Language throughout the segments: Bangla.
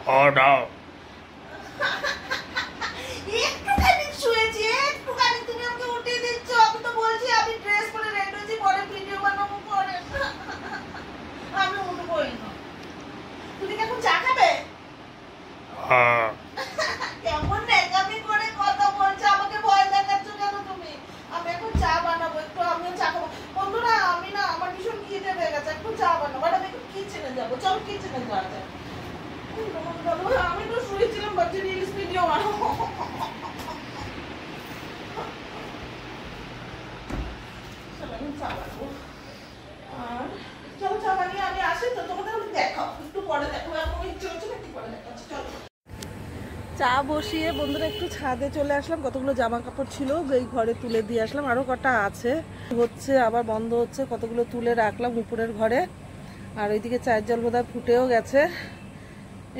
দাও। একটুখানি শুয়েছি, একটুখানি তুমি আমাকে উঠিয়ে দিচ্ছ। আমি তো বলছি আমি ড্রেস পরে রেডি হয়েছি, পরে ভিডিও বানাবো, পরে আমি উঠবোই না। তুমি কি এখন চা খাবে? কেমন নেকামি করে কথা বলছো, আমাকে ভয় দেখাচ্ছ কেন তুমি? আমি এখন চা বানাবো, একটু আমিও চা খাবো। বন্ধুরা আমি না, আমার ভীষণ খিদে পেয়ে গেছে, একটু চা বানাবো। আর আমি একটু কিচেনে যাবো, চলো কিচেনে যাওয়া যায়। আমি তো শুয়েছিলাম, ভাবছি রিলস ভিডিও বানাবো। চলো আমি চা বানাবো। আর চলো চা বানিয়ে আমি আসি, তো তোমাদের দেখাও, একটু পরে দেখো। এখন ইচ্ছে হচ্ছে না, একটু পরে দেখাচ্ছি। চলো চা বসিয়ে বন্ধুরা একটু ছাদে চলে আসলাম। কতগুলো জামা কাপড় ছিল এই ঘরে তুলে দিয়ে আসলাম, আরো কটা আছে, হচ্ছে আবার বন্ধ হচ্ছে। কতগুলো তুলে রাখলাম উপরের ঘরে। আর ওইদিকে চায়ের জল বোধহয় ফুটেও গেছে,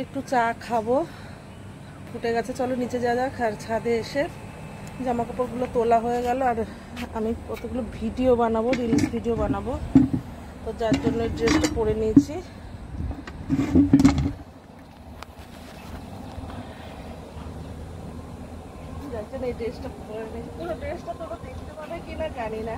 একটু চা খাবো, ফুটে গেছে। চলো নিচে যাওয়া যাক। আর ছাদে এসে জামা কাপড়গুলো তোলা হয়ে গেল। আর আমি কতগুলো ভিডিও বানাবো, রিলস ভিডিও বানাবো, তো যার জন্য ড্রেসটা পরে নিয়েছি। যার জন্য এই ড্রেসটা পরে নিয়েছি। পুরো ড্রেসটা তোমরা দেখতে পাবে কিনা জানি না।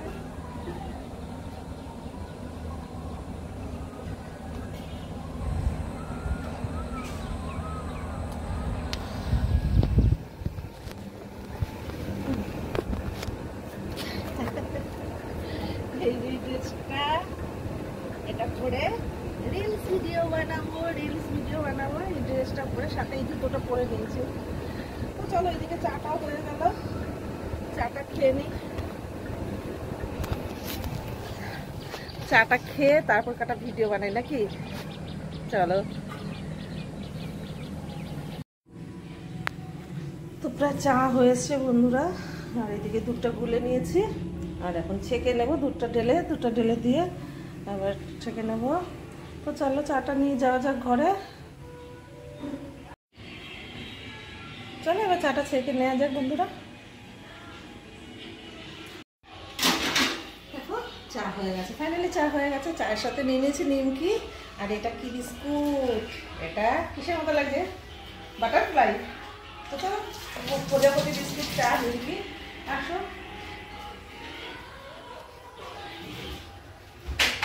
এই ড্রেসটা, এটা পরে রিলস ভিডিও বানাবো, এই ড্রেসটা পরে, সাথে এই জুতোটা পরে নিয়েছি। তো চলো এদিকে চাটাও হয়ে গেল, চাটা খেয়ে নিই। চাটা খেয়ে তারপর কাটা ভিডিও বানাই নাকি? চলো। তো প্রায় চা হয়েছে বন্ধুরা। আর এদিকে দুধটা গুলে নিয়েছি, আর এখন ছেঁকে নেবো। দুধটা ঢেলে দিয়ে আবার ছেঁকে নেব। তো চলো চাটা নিয়ে যাওয়া যাক ঘরে। চলো এবার চাটা ছেঁকে নেওয়া যাক বন্ধুরা। দেখো চা হয়ে গেছে, ফাইনালি চা হয়ে গেছে। চায়ের সাথে নিয়ে নিয়েছি নিমকি। আর এটা কি বিস্কুট, এটা কিসের মতো লাগছে? বাটারফ্লাই। তো চলো প্রজাপতি বিস্কুট, চা, নিমকি। আসো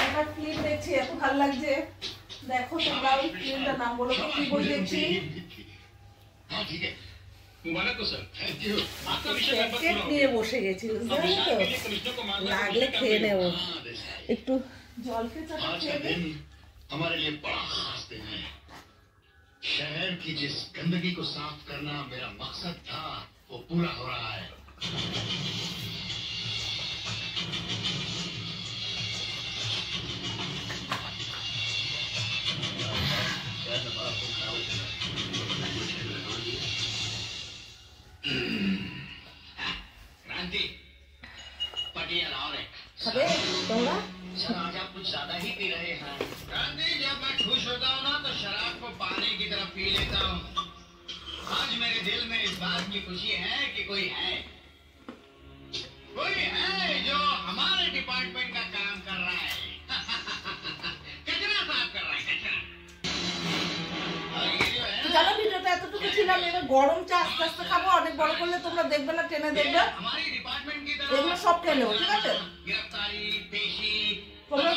একটা ফিল্ম দেখছি, এত ভালো লাগছে। দেখো তোমরা ওই ফিল্মটার নাম বলো তো, কি বই দেখছি? নিয়ে বসে গেছি, বুঝতে তো লাগলে খেয়ে নেব। একটু জলকে চাটা খেয়ে নেব। हमारे लिए बड़ा खास दिन है। शहर की जिस गंदगी को साफ करना मेरा मकसद था, वो पूरा हो रहा है। क्रांति पटियाल और एक आज आप कुछ ज्यादा ही पी रहे हैं। क्रांति जब मैं खुश होता हूँ ना तो शराब को पानी की तरफ पी लेता हूँ। आज मेरे दिल में इस बात की खुशी है कि कोई है जो हमारे डिपार्टमेंट का काम कर रहा है। कचरा साफ कर रहा है, कचरा। और ये जो है জানো ভিডিওটা এতটুকু ছিলাম। এবার গরম চা আস্তে আস্তে খাবো, অনেক বড় করলে তোমরা দেখবে না, টেনে দেখবে। हमारी डिपार्टमेंट की तरफ এগুলো সব টেনে নেবো, ঠিক আছে? गिरफ्तारी, पेशी, তোমরা